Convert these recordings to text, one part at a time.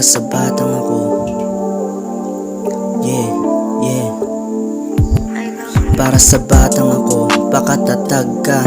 Para sa batang ako. Yeah, yeah. Para sa batang ako, pakatatag ka.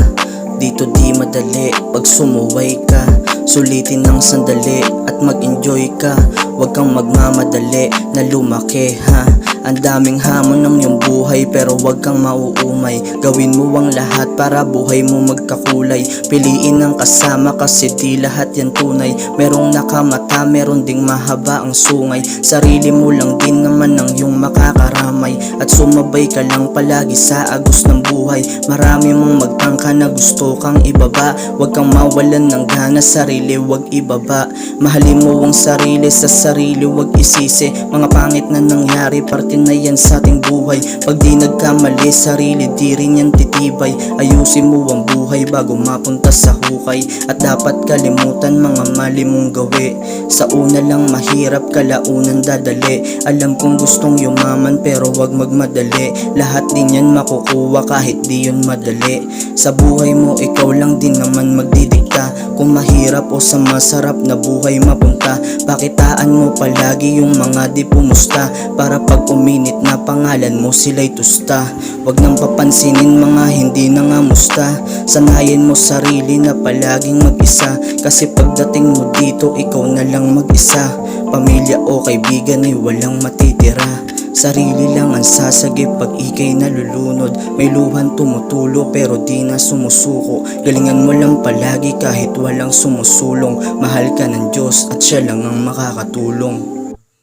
Dito di madali pag sumuway ka. Sulitin ng sandali at mag-enjoy ka. Huwag kang magmamadali na lumaki ha. Ang daming hamon ng iyong buhay pero huwag kang mauumay. Gawin mo ang lahat para buhay mo magkakulay. Piliin ang kasama kasi di lahat yan tunay. Merong nakamata, meron ding mahaba ang sungay. Sarili mo lang din naman ang iyong makakaramay. At sumabay ka lang palagi sa agos ng buhay. Marami mong magtangka na gusto kang ibaba. Huwag kang mawalan ng gana, sarili huwag ibaba. Mahalin mo ang sarili, sa sarili huwag isisi. Mga pangit na nangyari, parte na yan sa ating buhay. Pag di nagkamali, sarili di rin yan titibay. Ayusin mo ang buhay bago mapunta sa hukay. At dapat kalimutan mga mali mong gawi. Sa una lang mahirap, kalaunan dadali. Alam kong gustong yumaman pero wag magmadali. Lahat din yan makukuha kahit di yun madali. Sa buhay mo ikaw lang din naman magdidikta. Kung mahirap o sa masarap na buhay mapunta. Pakitaan mo palagi yung mga di pumusta. Para pag uminit na pangalan mo sila'y tusta. Wag nang papansinin mga hindi nangamusta. Sanayin mo sarili na palaging mag-isa. Kasi pagdating mo dito ikaw na lang mag-isa. Pamilya o kaibigan ay walang matitira. Sarili lang ang sasagip pag ikay nalulunod. May luhan tumutulo pero di na sumusuko. Galingan mo lang palagi kahit walang sumusulong. Mahal ka ng Diyos at siya lang ang makakatulong.